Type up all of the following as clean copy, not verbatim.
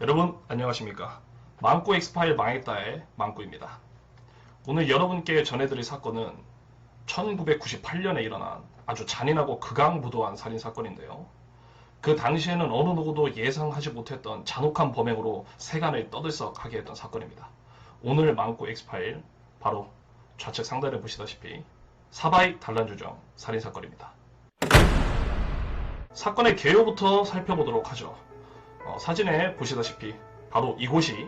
여러분 안녕하십니까. 망꾸 엑스파일 망했다의 망꾸입니다. 오늘 여러분께 전해드릴 사건은 1998년에 일어난 아주 잔인하고 극악무도한 살인사건인데요. 그 당시에는 어느 누구도 예상하지 못했던 잔혹한 범행으로 세간을 떠들썩하게 했던 사건입니다. 오늘 망꾸 엑스파일 바로 좌측 상단에 보시다시피 사바이 단란주점 살인사건입니다. 사건의 개요부터 살펴보도록 하죠. 사진에 보시다시피 바로 이곳이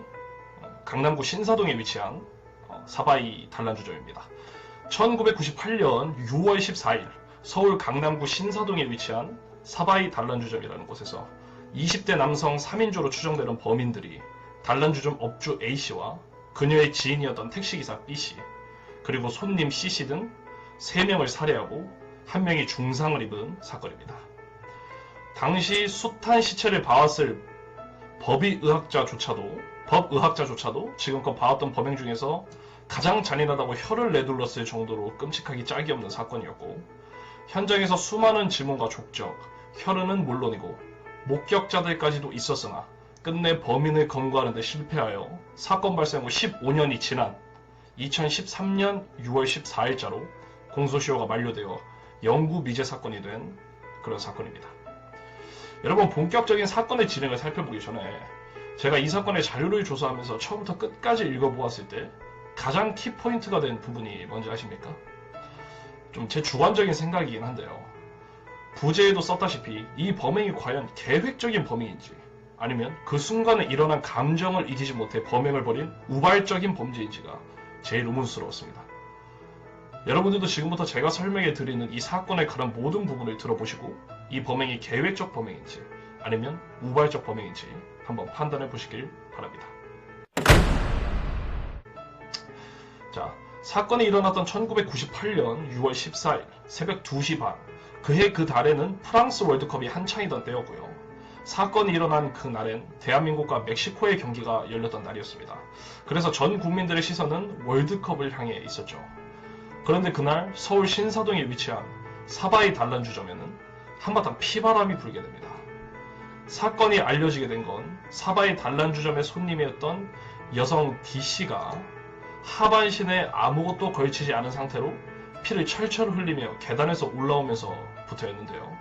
강남구 신사동에 위치한 사바이 단란주점입니다. 1998년 6월 14일 서울 강남구 신사동에 위치한 사바이 단란주점이라는 곳에서 20대 남성 3인조로 추정되는 범인들이 단란주점 업주 A씨와 그녀의 지인이었던 택시기사 B씨 그리고 손님 C씨 등 3명을 살해하고 1명이 중상을 입은 사건입니다. 당시 숱한 시체를 봐왔을 법의학자조차도 지금껏 봐왔던 범행 중에서 가장 잔인하다고 혀를 내둘렀을 정도로 끔찍하기 짝이 없는 사건이었고, 현장에서 수많은 지문과 족적, 혈흔은 물론이고 목격자들까지도 있었으나 끝내 범인을 검거하는 데 실패하여 사건 발생 후 15년이 지난 2013년 6월 14일자로 공소시효가 만료되어 영구 미제 사건이 된 그런 사건입니다. 여러분, 본격적인 사건의 진행을 살펴보기 전에 제가 이 사건의 자료를 조사하면서 처음부터 끝까지 읽어보았을 때 가장 키포인트가 된 부분이 뭔지 아십니까? 좀 제 주관적인 생각이긴 한데요. 부제에도 썼다시피 이 범행이 과연 계획적인 범행인지 아니면 그 순간에 일어난 감정을 이기지 못해 범행을 벌인 우발적인 범죄인지가 제일 의문스러웠습니다. 여러분들도 지금부터 제가 설명해 드리는 이 사건에 관한 모든 부분을 들어보시고 이 범행이 계획적 범행인지 아니면 우발적 범행인지 한번 판단해 보시길 바랍니다. 자, 사건이 일어났던 1998년 6월 14일 새벽 2시 반, 그해 그 달에는 프랑스 월드컵이 한창이던 때였고요. 사건이 일어난 그날엔 대한민국과 멕시코의 경기가 열렸던 날이었습니다. 그래서 전 국민들의 시선은 월드컵을 향해 있었죠. 그런데 그날 서울 신사동에 위치한 사바이 단란주점에는 한바탕 피바람이 불게 됩니다. 사건이 알려지게 된 건 사바이 단란주점의 손님이었던 여성 D씨가 하반신에 아무것도 걸치지 않은 상태로 피를 철철 흘리며 계단에서 올라오면서부터였는데요.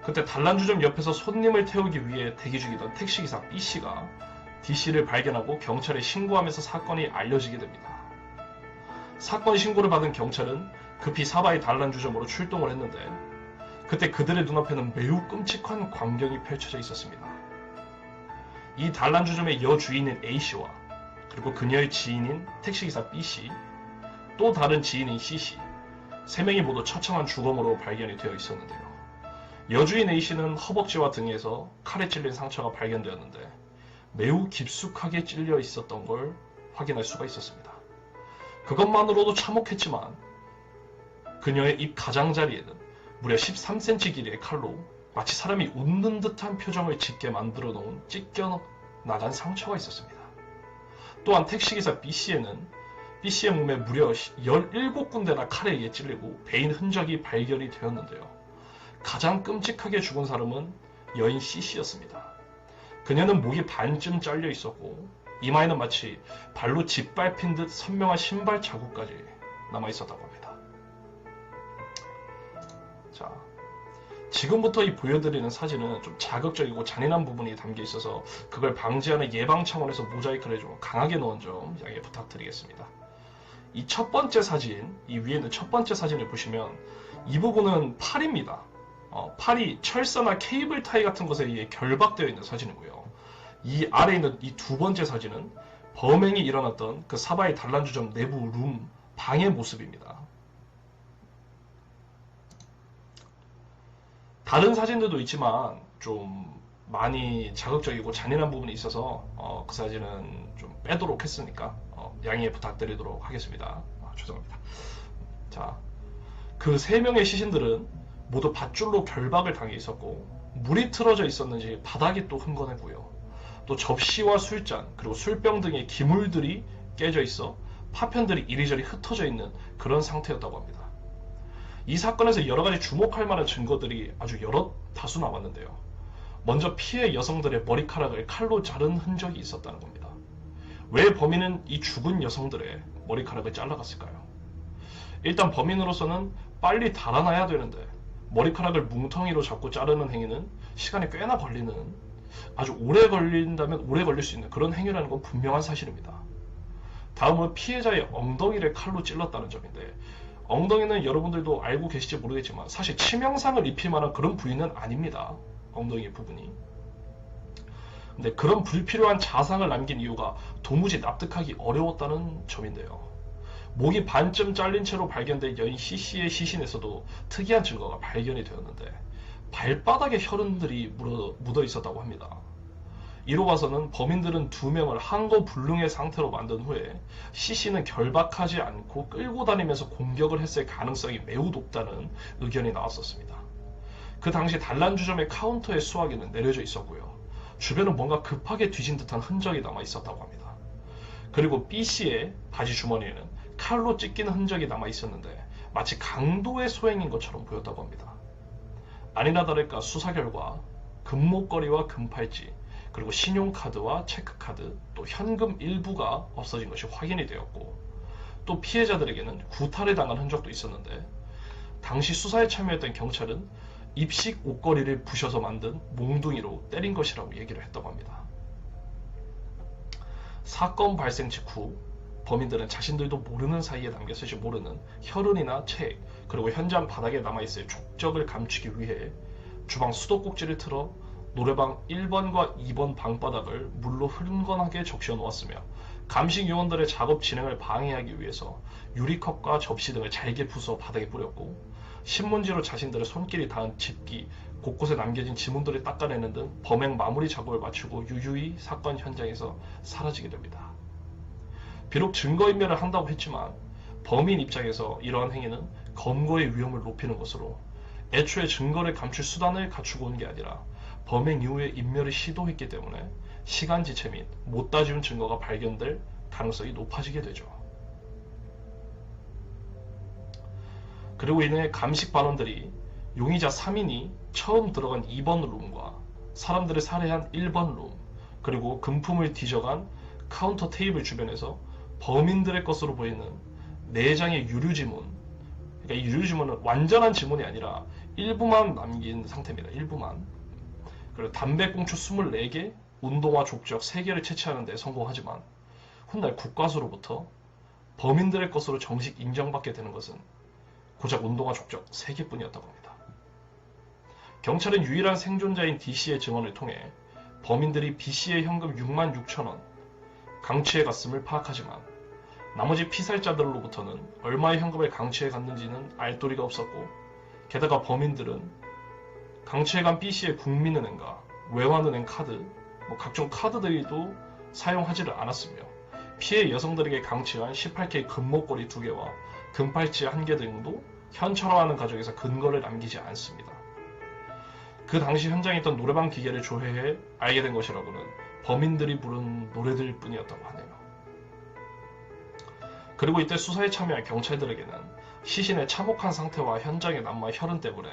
그때 단란주점 옆에서 손님을 태우기 위해 대기 중이던 택시기사 B씨가 D씨를 발견하고 경찰에 신고하면서 사건이 알려지게 됩니다. 사건 신고를 받은 경찰은 급히 사바이 단란주점으로 출동을 했는데 그때 그들의 눈앞에는 매우 끔찍한 광경이 펼쳐져 있었습니다. 이 단란주점의 여주인인 A씨와 그리고 그녀의 지인인 택시기사 B씨, 또 다른 지인인 C씨, 3명이 모두 처참한 주검으로 발견이 되어 있었는데요. 여주인 A씨는 허벅지와 등에서 칼에 찔린 상처가 발견되었는데 매우 깊숙하게 찔려 있었던 걸 확인할 수가 있었습니다. 그것만으로도 참혹했지만 그녀의 입 가장자리에는 무려 13cm 길이의 칼로 마치 사람이 웃는 듯한 표정을 짓게 만들어 놓은 찢겨나간 상처가 있었습니다. 또한 택시기사 B씨의 몸에 무려 17군데나 칼에 의해 찔리고 베인 흔적이 발견이 되었는데요. 가장 끔찍하게 죽은 사람은 여인 C씨였습니다. 그녀는 목이 반쯤 잘려 있었고 이마에는 마치 발로 짓밟힌 듯 선명한 신발 자국까지 남아있었다고 합니다. 자, 지금부터 이 보여드리는 사진은 좀 자극적이고 잔인한 부분이 담겨 있어서 그걸 방지하는 예방 차원에서 모자이크를 좀 강하게 넣은 점 양해 부탁드리겠습니다. 이 첫 번째 사진, 이 위에 있는 첫 번째 사진을 보시면 이 부분은 팔입니다. 팔이 철사나 케이블 타이 같은 것에 의해 결박되어 있는 사진이고요. 이 아래에 있는 이 두 번째 사진은 범행이 일어났던 그 사바이 단란주점 내부 룸 방의 모습입니다. 다른 사진들도 있지만 좀 많이 자극적이고 잔인한 부분이 있어서 그 사진은 좀 빼도록 했으니까 양해 부탁드리도록 하겠습니다. 죄송합니다. 자, 그 3명의 시신들은 모두 밧줄로 결박을 당해 있었고 물이 틀어져 있었는지 바닥이 또 흥건했고요. 또 접시와 술잔 그리고 술병 등의 기물들이 깨져 있어 파편들이 이리저리 흩어져 있는 그런 상태였다고 합니다. 이 사건에서 여러가지 주목할 만한 증거들이 아주 다수 나왔는데요. 먼저 피해 여성들의 머리카락을 칼로 자른 흔적이 있었다는 겁니다. 왜 범인은 이 죽은 여성들의 머리카락을 잘라갔을까요? 일단 범인으로서는 빨리 달아나야 되는데 머리카락을 뭉텅이로 잡고 자르는 행위는 시간이 꽤나 걸리는, 아주 오래 걸린다면 오래 걸릴 수 있는 그런 행위라는 건 분명한 사실입니다. 다음은 피해자의 엉덩이를 칼로 찔렀다는 점인데, 엉덩이는 여러분들도 알고 계실지 모르겠지만 사실 치명상을 입힐 만한 그런 부위는 아닙니다. 엉덩이 부분이. 근데 그런 불필요한 자상을 남긴 이유가 도무지 납득하기 어려웠다는 점인데요. 목이 반쯤 잘린 채로 발견된 여인 C씨의 시신에서도 특이한 증거가 발견이 되었는데 발바닥에 혈흔들이 묻어 있었다고 합니다. 이로 봐서는 범인들은 두 명을 한거불능의 상태로 만든 후에 C씨는 결박하지 않고 끌고 다니면서 공격을 했을 가능성이 매우 높다는 의견이 나왔었습니다. 그 당시 단란주점의 카운터에 수화기는 내려져 있었고요. 주변은 뭔가 급하게 뒤진 듯한 흔적이 남아 있었다고 합니다. 그리고 B씨의 바지 주머니에는 칼로 찢긴 흔적이 남아 있었는데 마치 강도의 소행인 것처럼 보였다고 합니다. 아니나 다를까 수사 결과 금목걸이와 금팔찌, 그리고 신용카드와 체크카드, 또 현금 일부가 없어진 것이 확인이 되었고, 또 피해자들에게는 구타를 당한 흔적도 있었는데 당시 수사에 참여했던 경찰은 입식 옷걸이를 부셔서 만든 몽둥이로 때린 것이라고 얘기를 했다고 합니다. 사건 발생 직후 범인들은 자신들도 모르는 사이에 남겼을지 모르는 혈흔이나 체액, 그리고 현장 바닥에 남아있을 족적을 감추기 위해 주방 수도꼭지를 틀어 노래방 1번과 2번 방바닥을 물로 흥건하게 적셔 놓았으며, 감식 요원들의 작업 진행을 방해하기 위해서 유리컵과 접시 등을 잘게 부숴 바닥에 뿌렸고, 신문지로 자신들의 손길이 닿은 집기, 곳곳에 남겨진 지문들을 닦아내는 등 범행 마무리 작업을 마치고 유유히 사건 현장에서 사라지게 됩니다. 비록 증거인멸을 한다고 했지만 범인 입장에서 이러한 행위는 검거의 위험을 높이는 것으로 애초에 증거를 감출 수단을 갖추고 온 게 아니라 범행 이후에 인멸을 시도했기 때문에 시간지체 및 못 따지운 증거가 발견될 가능성이 높아지게 되죠. 그리고 이내 감식 반원들이 용의자 3인이 처음 들어간 2번 룸과 사람들을 살해한 1번 룸, 그리고 금품을 뒤져간 카운터 테이블 주변에서 범인들의 것으로 보이는 4장의 유류지문, 그러니까 이 유류지문은 완전한 지문이 아니라 일부만 남긴 상태입니다. 일부만. 그리고 담배꽁초 24개, 운동화 족적 3개를 채취하는 데 성공하지만 훗날 국과수로부터 범인들의 것으로 정식 인정받게 되는 것은 고작 운동화 족적 3개뿐이었다고 합니다. 경찰은 유일한 생존자인 D씨의 증언을 통해 범인들이 B씨의 현금 66,000원 강취해 갔음을 파악하지만 나머지 피살자들로부터는 얼마의 현금을 강취해 갔는지는 알 도리가 없었고, 게다가 범인들은 강취해간 B씨의 국민은행과 외환은행 카드, 각종 카드들도 사용하지를 않았으며, 피해 여성들에게 강취한 18K 금목걸이 2개와 금팔찌 1개 등도 현찰화하는 과정에서 근거를 남기지 않습니다. 그 당시 현장에 있던 노래방 기계를 조회해 알게 된 것이라고는 범인들이 부른 노래들 뿐이었다고 하네요. 그리고 이때 수사에 참여한 경찰들에게는 시신의 참혹한 상태와 현장의 남마의 혈흔 때문에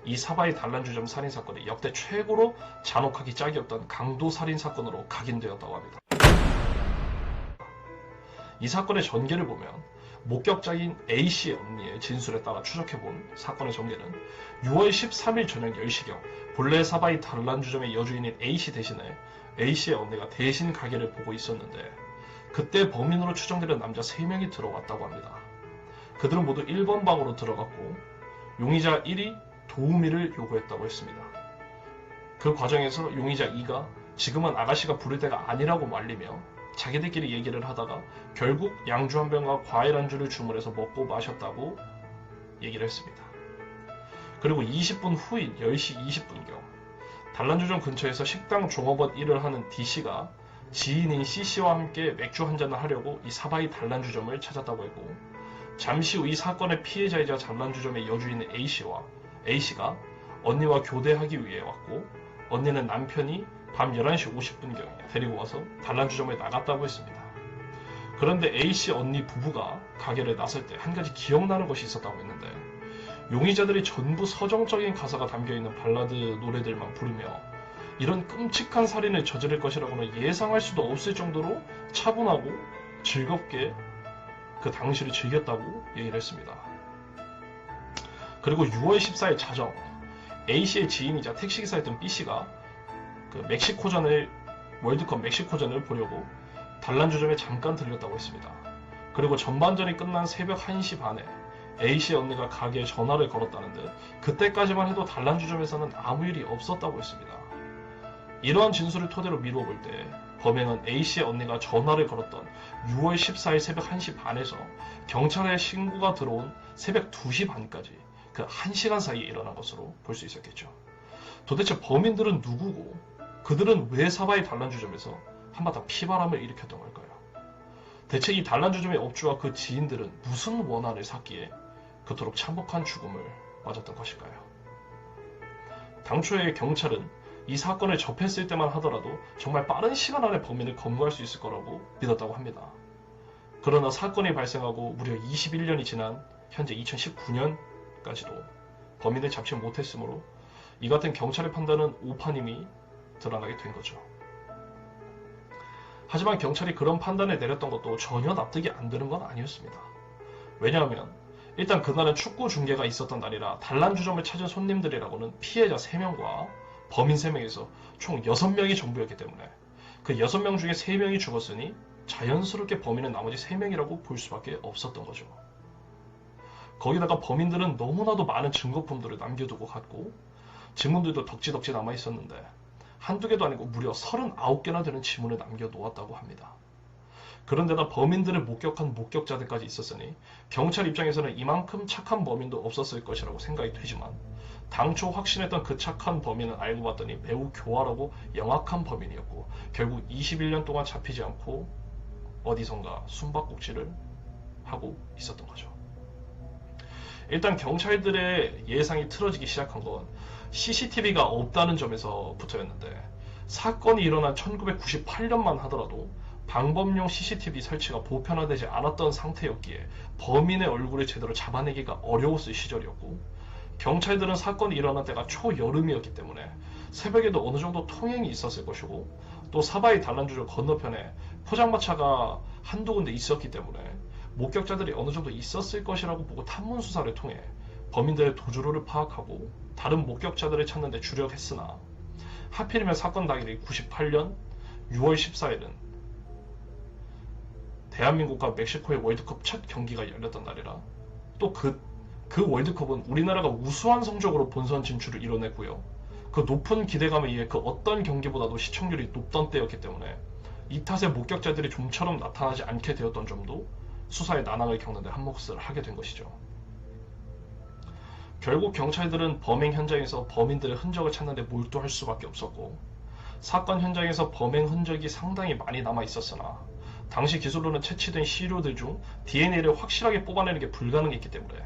이 사바이 단란주점 살인사건이 역대 최고로 잔혹하기 짝이 없던 강도 살인사건으로 각인되었다고 합니다. 이 사건의 전개를 보면 목격자인 A씨의 언니의 진술에 따라 추적해본 사건의 전개는 6월 13일 저녁 10시경 본래 사바이 단란주점의 여주인인 A씨 대신에 A씨의 언니가 대신 가게를 보고 있었는데, 그때 범인으로 추정되는 남자 3명이 들어왔다고 합니다. 그들은 모두 1번 방으로 들어갔고 용의자 1이 도우미를 요구했다고 했습니다. 그 과정에서 용의자 2가 지금은 아가씨가 부를 때가 아니라고 말리며 자기들끼리 얘기를 하다가 결국 양주 한 병과 과일 안주를 주문해서 먹고 마셨다고 얘기를 했습니다. 그리고 20분 후인 10시 20분경 단란주점 근처에서 식당 종업원 일을 하는 D씨가 지인인 C씨와 함께 맥주 한잔을 하려고 이 사바이 단란주점을 찾았다고 했고, 잠시 후 이 사건의 피해자이자 단란주점의 여주인인 A씨가 언니와 교대하기 위해 왔고, 언니는 남편이 밤 11시 50분경에 데리고 와서 단란주점에 나갔다고 했습니다. 그런데 A씨 언니 부부가 가게를 나설 때 한 가지 기억나는 것이 있었다고 했는데, 용의자들이 전부 서정적인 가사가 담겨있는 발라드 노래들만 부르며 이런 끔찍한 살인을 저지를 것이라고는 예상할 수도 없을 정도로 차분하고 즐겁게 그 당시를 즐겼다고 얘기를 했습니다. 그리고 6월 14일 자정 A씨의 지인이자 택시기사였던 B씨가 그 월드컵 멕시코전을 보려고 단란주점에 잠깐 들렸다고 했습니다. 그리고 전반전이 끝난 새벽 1시 반에 A씨의 언니가 가게에 전화를 걸었다는 듯 그때까지만 해도 단란주점에서는 아무 일이 없었다고 했습니다. 이러한 진술을 토대로 미루어 볼 때 범행은 A씨의 언니가 전화를 걸었던 6월 14일 새벽 1시 반에서 경찰에 신고가 들어온 새벽 2시 반까지 그 1시간 사이에 일어난 것으로 볼 수 있었겠죠. 도대체 범인들은 누구고 그들은 왜 사바이 단란주점에서 한바탕 피바람을 일으켰던 걸까요? 대체 이 단란주점의 업주와 그 지인들은 무슨 원한을 샀기에 그토록 참혹한 죽음을 맞았던 것일까요? 당초에 경찰은 이 사건을 접했을 때만 하더라도 정말 빠른 시간 안에 범인을 검거할 수 있을 거라고 믿었다고 합니다. 그러나 사건이 발생하고 무려 21년이 지난 현재 2019년까지도 범인을 잡지 못했으므로 이 같은 경찰의 판단은 오판임이 드러나게 된 거죠. 하지만 경찰이 그런 판단을 내렸던 것도 전혀 납득이 안 되는 건 아니었습니다. 왜냐하면 일단 그날은 축구 중계가 있었던 날이라 단란주점을 찾은 손님들이라고는 피해자 3명과 범인 3명에서 총 6명이 전부였기 때문에 그 6명 중에 3명이 죽었으니 자연스럽게 범인은 나머지 3명이라고 볼 수밖에 없었던 거죠. 거기다가 범인들은 너무나도 많은 증거품들을 남겨두고 갔고 지문들도 덕지덕지 남아있었는데 한두 개도 아니고 무려 39개나 되는 지문을 남겨놓았다고 합니다. 그런데다 범인들을 목격한 목격자들까지 있었으니 경찰 입장에서는 이만큼 착한 범인도 없었을 것이라고 생각이 되지만 당초 확신했던 그 착한 범인은 알고 봤더니 매우 교활하고 영악한 범인이었고 결국 21년 동안 잡히지 않고 어디선가 숨바꼭질을 하고 있었던 거죠. 일단 경찰들의 예상이 틀어지기 시작한 건 CCTV가 없다는 점에서부터였는데 사건이 일어난 1998년만 하더라도 방범용 CCTV 설치가 보편화되지 않았던 상태였기에 범인의 얼굴을 제대로 잡아내기가 어려웠을 시절이었고 경찰들은 사건이 일어난 때가 초여름이었기 때문에 새벽에도 어느 정도 통행이 있었을 것이고 또 사바이 단란주점 건너편에 포장마차가 한두 군데 있었기 때문에 목격자들이 어느 정도 있었을 것이라고 보고 탐문 수사를 통해 범인들의 도주로를 파악하고 다른 목격자들을 찾는 데 주력했으나 하필이면 사건 당일인 98년 6월 14일은 대한민국과 멕시코의 월드컵 첫 경기가 열렸던 날이라 또 그 월드컵은 우리나라가 우수한 성적으로 본선 진출을 이뤄냈고요. 그 높은 기대감에 의해 그 어떤 경기보다도 시청률이 높던 때였기 때문에 이 탓에 목격자들이 좀처럼 나타나지 않게 되었던 점도 수사의 난항을 겪는 데 한몫을 하게 된 것이죠. 결국 경찰들은 범행 현장에서 범인들의 흔적을 찾는 데 몰두할 수밖에 없었고 사건 현장에서 범행 흔적이 상당히 많이 남아 있었으나 당시 기술로는 채취된 시료들 중 DNA를 확실하게 뽑아내는 게 불가능했기 때문에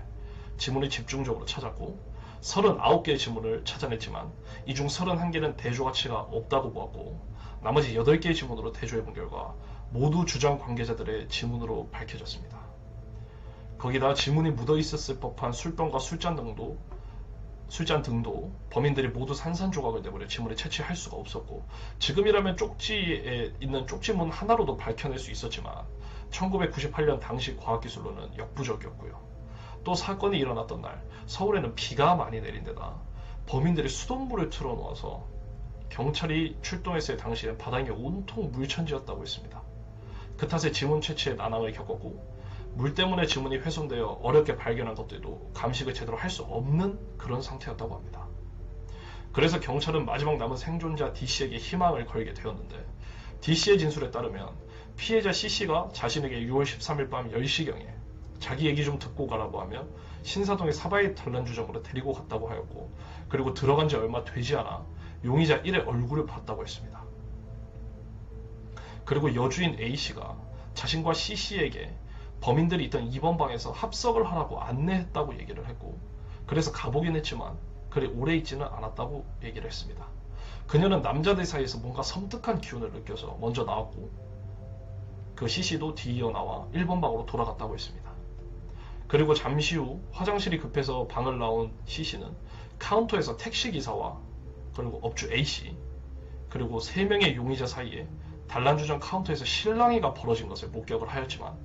지문을 집중적으로 찾았고 39개의 지문을 찾아냈지만 이 중 31개는 대조 가치가 없다고 보았고 나머지 8개의 지문으로 대조해본 결과 모두 주장 관계자들의 지문으로 밝혀졌습니다. 거기다 지문이 묻어있었을 법한 술병과 술잔 등도 범인들이 모두 산산조각을 내버려 지문을 채취할 수가 없었고 지금이라면 쪽지에 있는 쪽지문 하나로도 밝혀낼 수 있었지만 1998년 당시 과학기술로는 역부족이었고요. 또 사건이 일어났던 날 서울에는 비가 많이 내린 데다 범인들이 수돗물을 틀어놓아서 경찰이 출동했을 당시에 바닥이 온통 물천지였다고 했습니다. 그 탓에 지문 채취에 난항을 겪었고 물 때문에 지문이 훼손되어 어렵게 발견한 것들도 감식을 제대로 할 수 없는 그런 상태였다고 합니다. 그래서 경찰은 마지막 남은 생존자 D씨에게 희망을 걸게 되었는데 D씨의 진술에 따르면 피해자 C씨가 자신에게 6월 13일 밤 10시경에 자기 얘기 좀 듣고 가라고 하며 신사동의 사바이 단란주점으로 데리고 갔다고 하였고 그리고 들어간 지 얼마 되지 않아 용의자 1의 얼굴을 봤다고 했습니다. 그리고 여주인 A씨가 자신과 C씨에게 범인들이 있던 2번 방에서 합석을 하라고 안내했다고 얘기를 했고 그래서 가보긴 했지만 그리 오래 있지는 않았다고 얘기를 했습니다. 그녀는 남자들 사이에서 뭔가 섬뜩한 기운을 느껴서 먼저 나왔고 그 C씨도 뒤이어 나와 1번 방으로 돌아갔다고 했습니다. 그리고 잠시 후 화장실이 급해서 방을 나온 C씨는 카운터에서 택시기사와 그리고 업주 A씨 그리고 3명의 용의자 사이에 단란주점 카운터에서 실랑이가 벌어진 것을 목격을 하였지만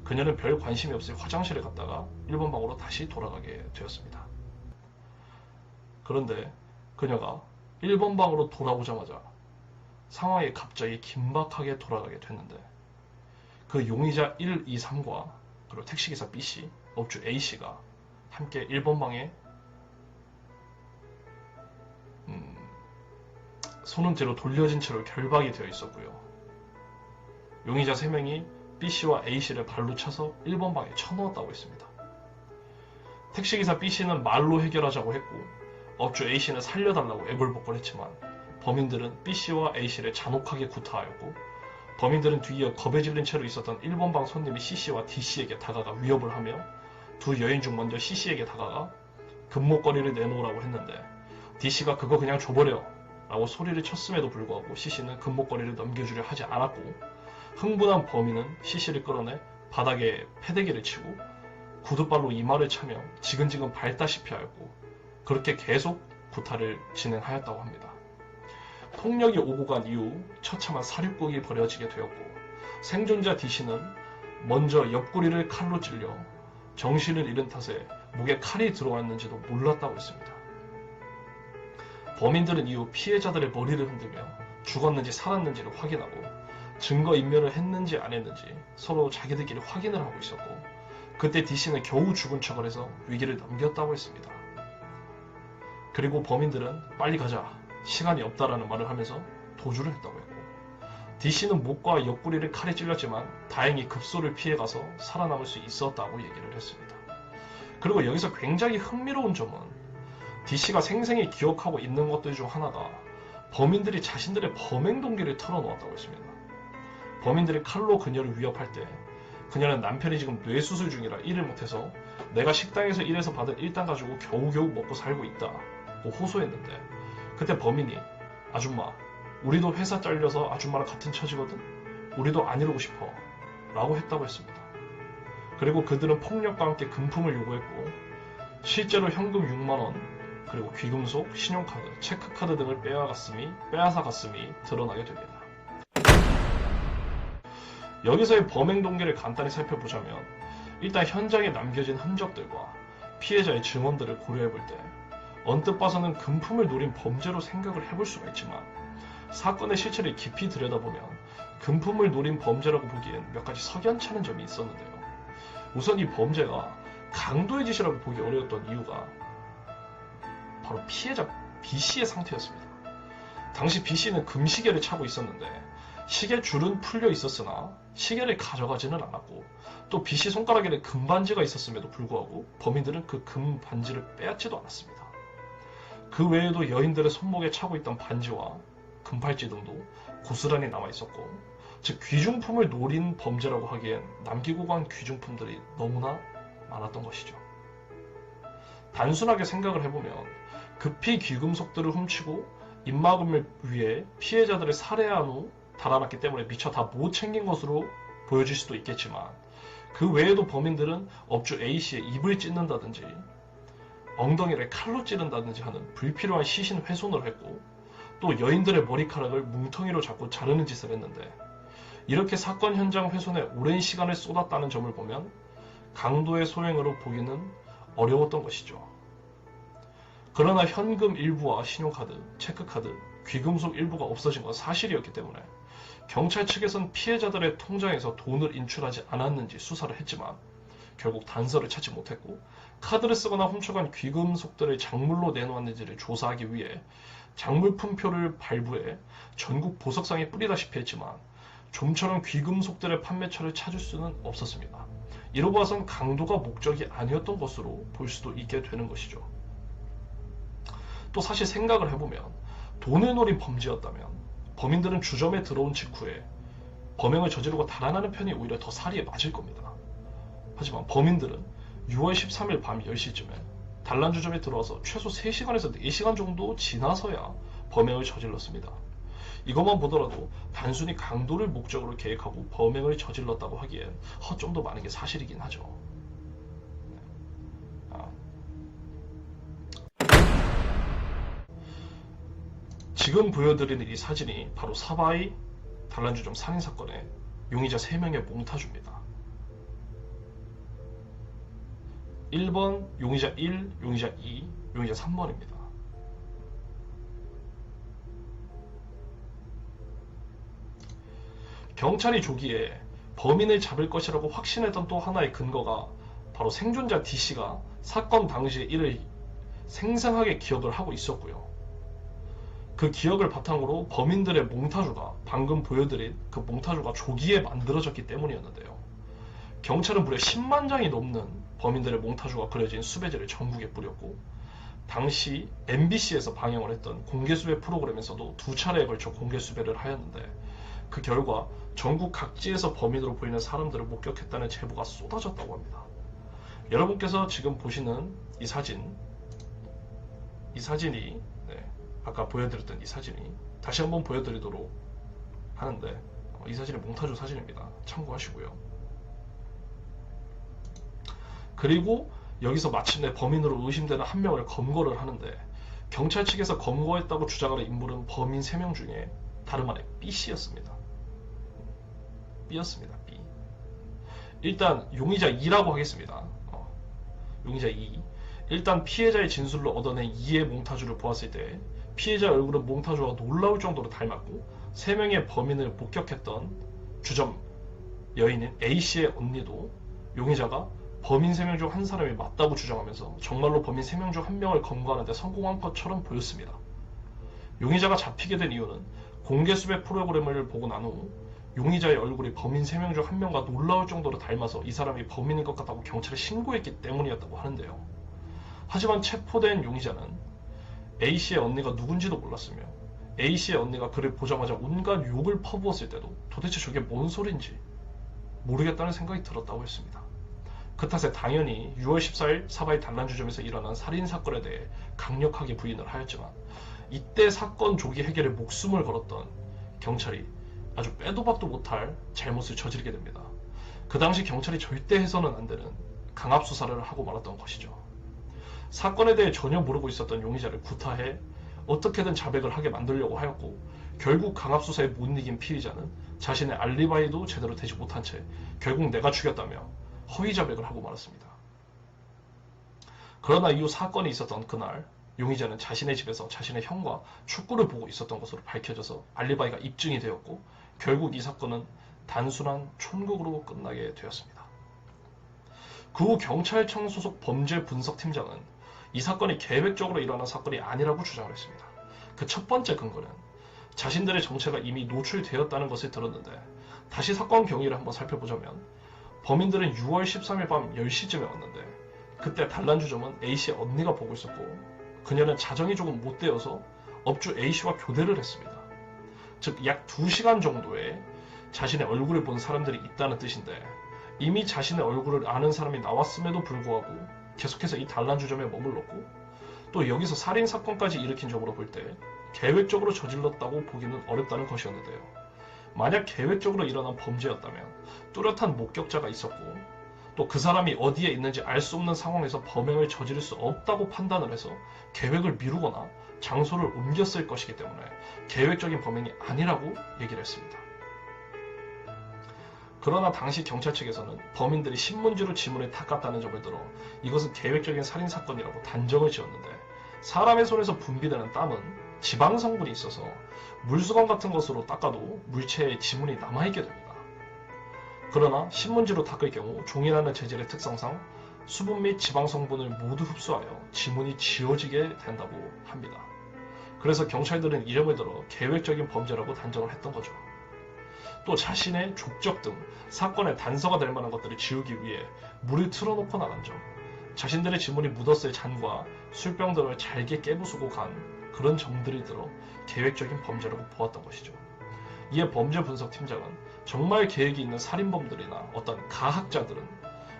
그녀는 별 관심이 없이 화장실에 갔다가 1번 방으로 다시 돌아가게 되었습니다. 그런데 그녀가 1번 방으로 돌아오자마자 상황이 갑자기 긴박하게 돌아가게 됐는데 그 용의자 1, 2, 3과 그리고 택시기사 B씨, 업주 A씨가 함께 1번 방에 손은 뒤로 돌려진 채로 결박이 되어 있었고요. 용의자 3명이 B씨와 A씨를 발로 차서 1번 방에 쳐넣었다고 했습니다. 택시기사 B씨는 말로 해결하자고 했고 업주 A씨는 살려달라고 애걸복걸했지만 범인들은 B씨와 A씨를 잔혹하게 구타하였고 범인들은 뒤이어 겁에 질린 채로 있었던 1번 방 손님이 C씨와 D씨에게 다가가 위협을 하며 두 여인 중 먼저 C씨에게 다가가 금목걸이를 내놓으라고 했는데 D씨가 그거 그냥 줘버려 라고 소리를 쳤음에도 불구하고 C씨는 금목걸이를 넘겨주려 하지 않았고 흥분한 범인은 C씨를 끌어내 바닥에 패대기를 치고 구두발로 이마를 차며 지근지근 밟다시피 하였고 그렇게 계속 구타를 진행하였다고 합니다. 폭력이 오고 간 이후 처참한 사륙극이 벌어지게 되었고 생존자 D씨는 먼저 옆구리를 칼로 찔려 정신을 잃은 탓에 목에 칼이 들어왔는지도 몰랐다고 했습니다. 범인들은 이후 피해자들의 머리를 흔들며 죽었는지 살았는지를 확인하고 증거인멸을 했는지 안 했는지 서로 자기들끼리 확인을 하고 있었고 그때 D씨는 겨우 죽은 척을 해서 위기를 넘겼다고 했습니다. 그리고 범인들은 빨리 가자, 시간이 없다라는 말을 하면서 도주를 했다고 했고 D씨는 목과 옆구리를 칼에 찔렸지만 다행히 급소를 피해가서 살아남을 수 있었다고 얘기를 했습니다. 그리고 여기서 굉장히 흥미로운 점은 D씨가 생생히 기억하고 있는 것들 중 하나가 범인들이 자신들의 범행 동기를 털어놓았다고 했습니다. 범인들이 칼로 그녀를 위협할 때 그녀는 남편이 지금 뇌수술 중이라 일을 못해서 내가 식당에서 일해서 받은 일당 가지고 겨우겨우 먹고 살고 있다고 호소했는데 그때 범인이 아줌마 우리도 회사 잘려서 아줌마랑 같은 처지거든? 우리도 안 이러고 싶어 라고 했다고 했습니다. 그리고 그들은 폭력과 함께 금품을 요구했고 실제로 현금 6만원 그리고 귀금속, 신용카드, 체크카드 등을 빼앗아 갔음이 드러나게 됩니다. 여기서의 범행 동기를 간단히 살펴보자면 일단 현장에 남겨진 흔적들과 피해자의 증언들을 고려해볼 때 언뜻 봐서는 금품을 노린 범죄로 생각을 해볼 수가 있지만 사건의 실체를 깊이 들여다보면 금품을 노린 범죄라고 보기엔 몇 가지 석연찮은 점이 있었는데요. 우선 이 범죄가 강도의 짓이라고 보기 어려웠던 이유가 바로 피해자 B씨의 상태였습니다. 당시 B씨는 금시계를 차고 있었는데 시계줄은 풀려 있었으나 시계를 가져가지는 않았고 또 B씨 손가락에는 금반지가 있었음에도 불구하고 범인들은 그 금반지를 빼앗지도 않았습니다. 그 외에도 여인들의 손목에 차고 있던 반지와 금팔찌 등도 고스란히 남아있었고 즉 귀중품을 노린 범죄라고 하기엔 남기고 간 귀중품들이 너무나 많았던 것이죠. 단순하게 생각을 해보면 급히 귀금속들을 훔치고 입막음을 위해 피해자들을 살해한 후 달아났기 때문에 미처 다 못 챙긴 것으로 보여질 수도 있겠지만 그 외에도 범인들은 업주 A씨의 입을 찢는다든지 엉덩이를 칼로 찌른다든지 하는 불필요한 시신 훼손을 했고 또 여인들의 머리카락을 뭉텅이로 잡고 자르는 짓을 했는데 이렇게 사건 현장 훼손에 오랜 시간을 쏟았다는 점을 보면 강도의 소행으로 보기는 어려웠던 것이죠. 그러나 현금 일부와 신용카드, 체크카드, 귀금속 일부가 없어진 건 사실이었기 때문에 경찰 측에선 피해자들의 통장에서 돈을 인출하지 않았는지 수사를 했지만 결국 단서를 찾지 못했고 카드를 쓰거나 훔쳐간 귀금속들을 작물로 내놓았는지를 조사하기 위해 작물품표를 발부해 전국 보석상에 뿌리다시피 했지만 좀처럼 귀금속들의 판매처를 찾을 수는 없었습니다. 이로 봐선 강도가 목적이 아니었던 것으로 볼 수도 있게 되는 것이죠. 또 사실 생각을 해보면 돈을 노린 범죄였다면 범인들은 주점에 들어온 직후에 범행을 저지르고 달아나는 편이 오히려 더 사리에 맞을 겁니다. 하지만 범인들은 6월 13일 밤 10시쯤에 단란주점에 들어와서 최소 3시간에서 4시간 정도 지나서야 범행을 저질렀습니다. 이것만 보더라도 단순히 강도를 목적으로 계획하고 범행을 저질렀다고 하기엔 허점도 많은 게 사실이긴 하죠. 지금 보여드리는 이 사진이 바로 사바이 단란주점 살인사건의 용의자 3명의 몽타주입니다. 1번 용의자 1, 용의자 2, 용의자 3번입니다. 경찰이 조기에 범인을 잡을 것이라고 확신했던 또 하나의 근거가 바로 생존자 D씨가 사건 당시에 이를 생생하게 기억을 하고 있었고요. 그 기억을 바탕으로 범인들의 몽타주가 방금 보여드린 그 몽타주가 조기에 만들어졌기 때문이었는데요. 경찰은 무려 10만 장이 넘는 범인들의 몽타주가 그려진 수배지를 전국에 뿌렸고 당시 MBC에서 방영을 했던 공개수배 프로그램에서도 2차례에 걸쳐 공개수배를 하였는데 그 결과 전국 각지에서 범인으로 보이는 사람들을 목격했다는 제보가 쏟아졌다고 합니다. 여러분께서 지금 보시는 이 사진이 아까 보여드렸던 이 사진이 다시 한번 보여드리도록 하는데 이 사진이 몽타주 사진입니다. 참고하시고요. 그리고 여기서 마침내 범인으로 의심되는 한 명을 검거를 하는데 경찰 측에서 검거했다고 주장하는 인물은 범인 3명 중에 다름 아닌 B씨였습니다. B였습니다. B. 일단 용의자 2라고 하겠습니다. 용의자 2. 일단 피해자의 진술로 얻어낸 2의 몽타주를 보았을 때 피해자 얼굴은 몽타주와 놀라울 정도로 닮았고 3명의 범인을 목격했던 주점 여인인 A씨의 언니도 용의자가 범인 3명 중 한 사람이 맞다고 주장하면서 정말로 범인 3명 중 한 명을 검거하는 데 성공한 것처럼 보였습니다. 용의자가 잡히게 된 이유는 공개수배 프로그램을 보고 난 후 용의자의 얼굴이 범인 3명 중 한 명과 놀라울 정도로 닮아서 이 사람이 범인인 것 같다고 경찰에 신고했기 때문이었다고 하는데요. 하지만 체포된 용의자는 A씨의 언니가 누군지도 몰랐으며 A씨의 언니가 그를 보자마자 온갖 욕을 퍼부었을 때도 도대체 저게 뭔 소린지 모르겠다는 생각이 들었다고 했습니다. 그 탓에 당연히 6월 14일 사바이 단란주점에서 일어난 살인사건에 대해 강력하게 부인을 하였지만 이때 사건 조기 해결에 목숨을 걸었던 경찰이 아주 빼도 박도 못할 잘못을 저지르게 됩니다. 그 당시 경찰이 절대 해서는 안 되는 강압수사를 하고 말았던 것이죠. 사건에 대해 전혀 모르고 있었던 용의자를 구타해 어떻게든 자백을 하게 만들려고 하였고 결국 강압수사에 못 이긴 피의자는 자신의 알리바이도 제대로 되지 못한 채 결국 내가 죽였다며 허위 자백을 하고 말았습니다. 그러나 이후 사건이 있었던 그날 용의자는 자신의 집에서 자신의 형과 축구를 보고 있었던 것으로 밝혀져서 알리바이가 입증이 되었고 결국 이 사건은 단순한 촌극으로 끝나게 되었습니다. 그 후 경찰청 소속 범죄분석팀장은 이 사건이 계획적으로 일어난 사건이 아니라고 주장을 했습니다. 그 첫 번째 근거는 자신들의 정체가 이미 노출되었다는 것을 들었는데 다시 사건 경위를 한번 살펴보자면 범인들은 6월 13일 밤 10시쯤에 왔는데 그때 단란주점은 A씨의 언니가 보고 있었고 그녀는 자정이 조금 못되어서 업주 A씨와 교대를 했습니다. 즉 약 2시간 정도의 자신의 얼굴을 본 사람들이 있다는 뜻인데 이미 자신의 얼굴을 아는 사람이 나왔음에도 불구하고 계속해서 이 단란주점에 머물렀고 또 여기서 살인사건까지 일으킨 점으로 볼 때 계획적으로 저질렀다고 보기는 어렵다는 것이었는데요. 만약 계획적으로 일어난 범죄였다면 뚜렷한 목격자가 있었고 또 그 사람이 어디에 있는지 알 수 없는 상황에서 범행을 저지를 수 없다고 판단을 해서 계획을 미루거나 장소를 옮겼을 것이기 때문에 계획적인 범행이 아니라고 얘기를 했습니다. 그러나 당시 경찰 측에서는 범인들이 신문지로 지문을 닦았다는 점을 들어 이것은 계획적인 살인사건이라고 단정을 지었는데 사람의 손에서 분비되는 땀은 지방 성분이 있어서 물수건 같은 것으로 닦아도 물체에 지문이 남아있게 됩니다. 그러나 신문지로 닦을 경우 종이라는 재질의 특성상 수분 및 지방 성분을 모두 흡수하여 지문이 지워지게 된다고 합니다. 그래서 경찰들은 이름을 들어 계획적인 범죄라고 단정을 했던 거죠. 또 자신의 족적 등 사건의 단서가 될 만한 것들을 지우기 위해 물을 틀어놓고 나간 점, 자신들의 지문이 묻었을 잔과 술병 등을 잘게 깨부수고 간 그런 점들이 들어 계획적인 범죄라고 보았던 것이죠. 이에 범죄분석팀장은 정말 계획이 있는 살인범들이나 어떤 가학자들은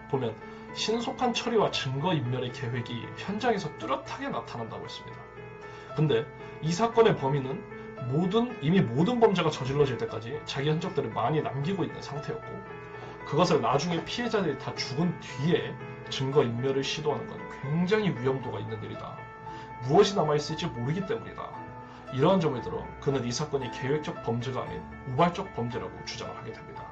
보면 신속한 처리와 증거인멸의 계획이 현장에서 뚜렷하게 나타난다고 했습니다. 근데 이 사건의 범인은 이미 모든 범죄가 저질러질 때까지 자기 흔적들을 많이 남기고 있는 상태였고 그것을 나중에 피해자들이 다 죽은 뒤에 증거인멸을 시도하는 건 굉장히 위험도가 있는 일이다. 무엇이 남아있을지 모르기 때문이다. 이러한 점을 들어 그는 이 사건이 계획적 범죄가 아닌 우발적 범죄라고 주장을 하게 됩니다.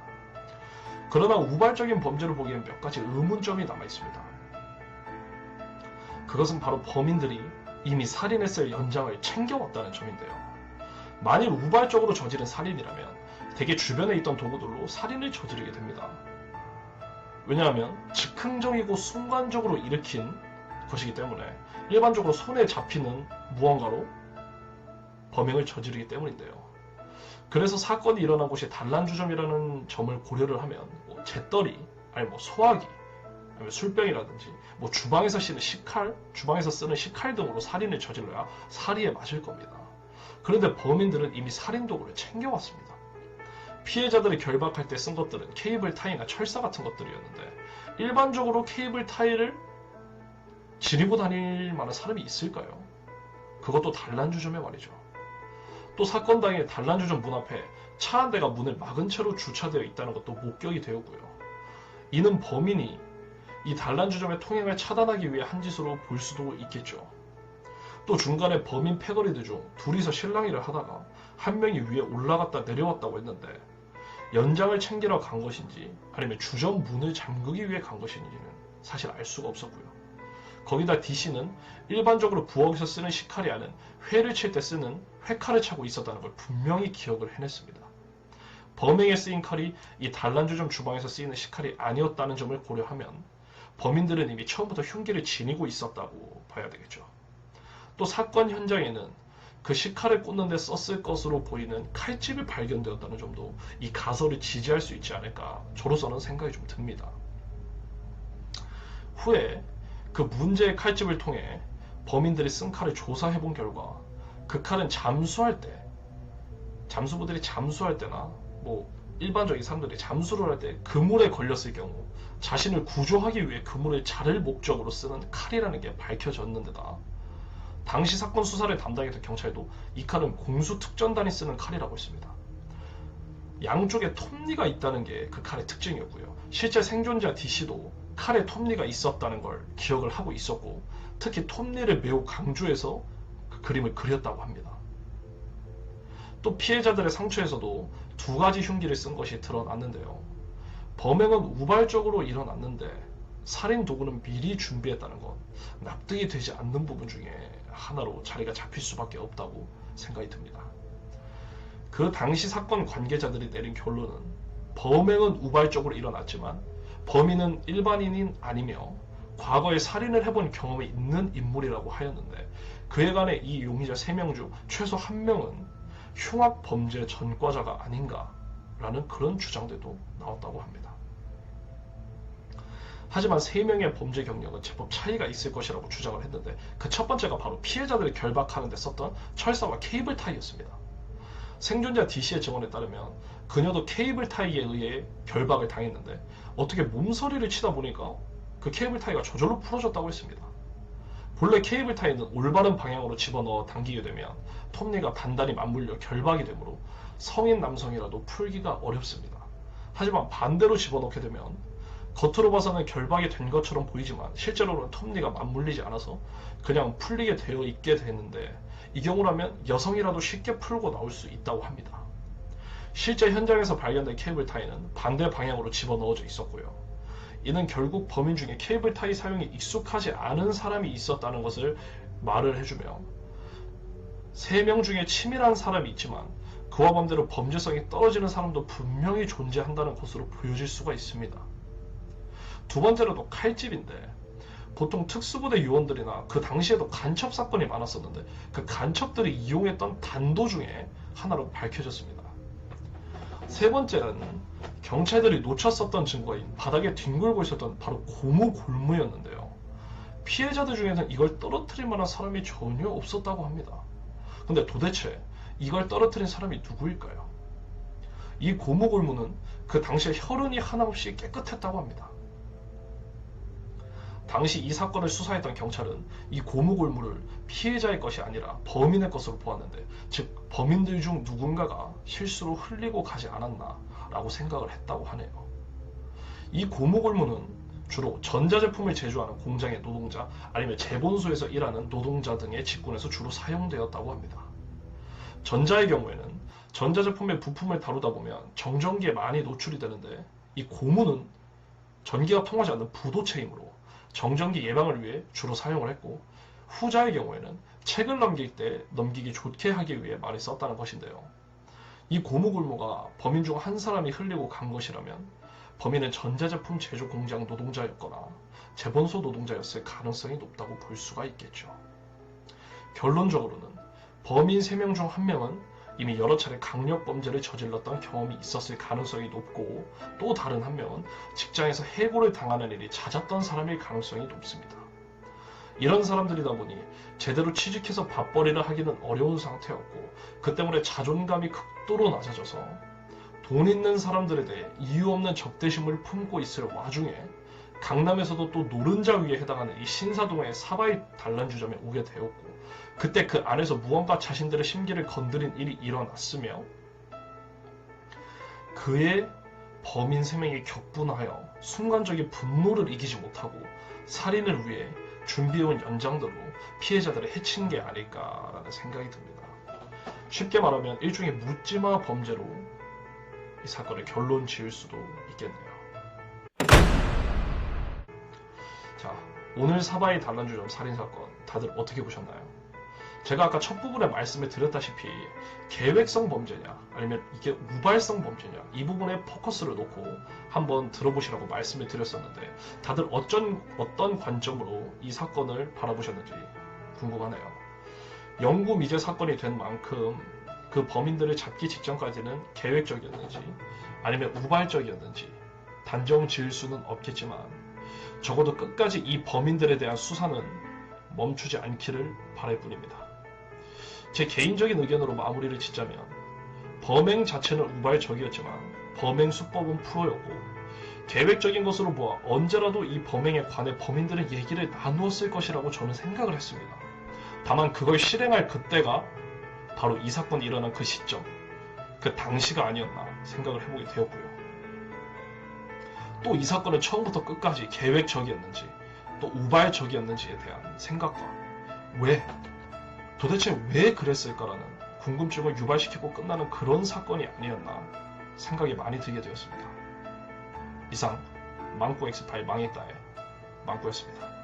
그러나 우발적인 범죄로 보기엔 몇 가지 의문점이 남아 있습니다. 그것은 바로 범인들이 이미 살인했을 연장을 챙겨왔다는 점인데요. 만일 우발적으로 저지른 살인이라면 대개 주변에 있던 도구들로 살인을 저지르게 됩니다. 왜냐하면 즉흥적이고 순간적으로 일으킨 것이기 때문에 일반적으로 손에 잡히는 무언가로 범행을 저지르기 때문인데요. 그래서 사건이 일어난 곳이 단란주점이라는 점을 고려를 하면 재떨이, 아니 소화기, 아니면 술병이라든지 주방에서 쓰는 식칼 등으로 살인을 저질러야 살이에 맞을 겁니다. 그런데 범인들은 이미 살인 도구를 챙겨왔습니다. 피해자들이 결박할 때 쓴 것들은 케이블 타이나 철사 같은 것들이었는데 일반적으로 케이블 타이를 지니고 다닐 만한 사람이 있을까요? 그것도 단란주점에 말이죠. 또 사건 당일 단란주점 문 앞에 차 한 대가 문을 막은 채로 주차되어 있다는 것도 목격이 되었고요. 이는 범인이 이 단란주점의 통행을 차단하기 위해 한 짓으로 볼 수도 있겠죠. 또 중간에 범인 패거리들 중 둘이서 실랑이를 하다가 한 명이 위에 올라갔다 내려왔다고 했는데 연장을 챙기러 간 것인지 아니면 주점 문을 잠그기 위해 간 것인지는 사실 알 수가 없었고요. 거기다 D씨는 일반적으로 부엌에서 쓰는 식칼이 아닌 회를 칠 때 쓰는 회칼을 차고 있었다는 걸 분명히 기억을 해냈습니다. 범행에 쓰인 칼이 이 단란주점 주방에서 쓰이는 식칼이 아니었다는 점을 고려하면 범인들은 이미 처음부터 흉기를 지니고 있었다고 봐야 되겠죠. 또 사건 현장에는 그 식칼을 꽂는 데 썼을 것으로 보이는 칼집이 발견되었다는 점도 이 가설을 지지할 수 있지 않을까 저로서는 생각이 좀 듭니다. 후에 그 문제의 칼집을 통해 범인들이 쓴 칼을 조사해본 결과 그 칼은 잠수부들이 잠수할 때나 일반적인 사람들이 잠수를 할 때 그물에 걸렸을 경우 자신을 구조하기 위해 그물을 자를 목적으로 쓰는 칼이라는 게 밝혀졌는데다 당시 사건 수사를 담당했던 경찰도 이 칼은 공수특전단이 쓰는 칼이라고 했습니다. 양쪽에 톱니가 있다는 게 그 칼의 특징이었고요. 실제 생존자 D씨도 칼에 톱니가 있었다는 걸 기억을 하고 있었고 특히 톱니를 매우 강조해서 그 그림을 그렸다고 합니다. 또 피해자들의 상처에서도 두 가지 흉기를 쓴 것이 드러났는데요. 범행은 우발적으로 일어났는데 살인 도구는 미리 준비했다는 건 납득이 되지 않는 부분 중에 하나로 자리가 잡힐 수밖에 없다고 생각이 듭니다. 그 당시 사건 관계자들이 내린 결론은 범행은 우발적으로 일어났지만 범인은 일반인이 아니며 과거에 살인을 해본 경험이 있는 인물이라고 하였는데 그에 관해 이 용의자 3명 중 최소 1명은 흉악 범죄 전과자가 아닌가라는 그런 주장들도 나왔다고 합니다. 하지만 3명의 범죄 경력은 제법 차이가 있을 것이라고 주장을 했는데 그 첫 번째가 바로 피해자들을 결박하는 데 썼던 철사와 케이블 타이였습니다. 생존자 D씨의 증언에 따르면 그녀도 케이블 타이에 의해 결박을 당했는데 어떻게 몸서리를 치다 보니까 그 케이블 타이가 저절로 풀어졌다고 했습니다. 본래 케이블 타이는 올바른 방향으로 집어넣어 당기게 되면 톱니가 단단히 맞물려 결박이 되므로 성인 남성이라도 풀기가 어렵습니다. 하지만 반대로 집어넣게 되면 겉으로 봐서는 결박이 된 것처럼 보이지만 실제로는 톱니가 맞물리지 않아서 그냥 풀리게 되어 있게 되는데 이 경우라면 여성이라도 쉽게 풀고 나올 수 있다고 합니다. 실제 현장에서 발견된 케이블 타이는 반대 방향으로 집어넣어져 있었고요. 이는 결국 범인 중에 케이블 타이 사용이 익숙하지 않은 사람이 있었다는 것을 말을 해주며 3명 중에 치밀한 사람이 있지만 그와 반대로 범죄성이 떨어지는 사람도 분명히 존재한다는 것으로 보여질 수가 있습니다. 두 번째로도 칼집인데 보통 특수부대 요원들이나 그 당시에도 간첩 사건이 많았었는데 그 간첩들이 이용했던 단도 중에 하나로 밝혀졌습니다. 세 번째는 경찰들이 놓쳤었던 증거인 바닥에 뒹굴고 있었던 바로 고무골무였는데요. 피해자들 중에는 이걸 떨어뜨릴 만한 사람이 전혀 없었다고 합니다. 근데 도대체 이걸 떨어뜨린 사람이 누구일까요? 이 고무골무는 그 당시에 혈흔이 하나 없이 깨끗했다고 합니다. 당시 이 사건을 수사했던 경찰은 이 고무골무를 피해자의 것이 아니라 범인의 것으로 보았는데 즉 범인들 중 누군가가 실수로 흘리고 가지 않았나 라고 생각을 했다고 하네요. 이 고무골무는 주로 전자제품을 제조하는 공장의 노동자 아니면 재본소에서 일하는 노동자 등의 직군에서 주로 사용되었다고 합니다. 전자의 경우에는 전자제품의 부품을 다루다 보면 정전기에 많이 노출이 되는데 이 고무는 전기가 통하지 않는 부도체이므로 정전기 예방을 위해 주로 사용을 했고, 후자의 경우에는 책을 넘길 때 넘기기 좋게 하기 위해 많이 썼다는 것인데요. 이 고무굴무가 범인 중 한 사람이 흘리고 간 것이라면 범인은 전자제품 제조 공장 노동자였거나 재본소 노동자였을 가능성이 높다고 볼 수가 있겠죠. 결론적으로는 범인 3명 중 1명은 이미 여러 차례 강력범죄를 저질렀던 경험이 있었을 가능성이 높고, 또 다른 1명은 직장에서 해고를 당하는 일이 잦았던 사람일 가능성이 높습니다. 이런 사람들이다 보니 제대로 취직해서 밥벌이를 하기는 어려운 상태였고, 그 때문에 자존감이 극도로 낮아져서 돈 있는 사람들에 대해 이유 없는 적대심을 품고 있을 와중에 강남에서도 또 노른자 위에 해당하는 이 신사동의 사바이 단란주점에 오게 되었고, 그때 그 안에서 무언가 자신들의 심기를 건드린 일이 일어났으며, 그의 범인 3명이 격분하여 순간적인 분노를 이기지 못하고 살인을 위해 준비해온 연장들로 피해자들을 해친 게 아닐까라는 생각이 듭니다. 쉽게 말하면 일종의 묻지마 범죄로 이 사건을 결론 지을 수도 있겠네요. 자, 오늘 사바이 단란주점 살인사건 다들 어떻게 보셨나요? 제가 아까 첫 부분에 말씀을 드렸다시피 계획성 범죄냐 아니면 이게 우발성 범죄냐, 이 부분에 포커스를 놓고 한번 들어보시라고 말씀을 드렸었는데, 다들 어떤 관점으로 이 사건을 바라보셨는지 궁금하네요. 영구 미제 사건이 된 만큼 그 범인들을 잡기 직전까지는 계획적이었는지 아니면 우발적이었는지 단정 지을 수는 없겠지만, 적어도 끝까지 이 범인들에 대한 수사는 멈추지 않기를 바랄 뿐입니다. 제 개인적인 의견으로 마무리를 짓자면, 범행 자체는 우발적이었지만 범행 수법은 프로였고, 계획적인 것으로 보아 언제라도 이 범행에 관해 범인들의 얘기를 나누었을 것이라고 저는 생각을 했습니다. 다만 그걸 실행할 그때가 바로 이 사건이 일어난 그 시점, 그 당시가 아니었나 생각을 해보게 되었고요. 또 이 사건은 처음부터 끝까지 계획적이었는지 또 우발적이었는지에 대한 생각과 도대체 왜 그랬을까라는 궁금증을 유발시키고 끝나는 그런 사건이 아니었나 생각이 많이 들게 되었습니다. 이상 망고 엑스파일 망했다의 망고였습니다.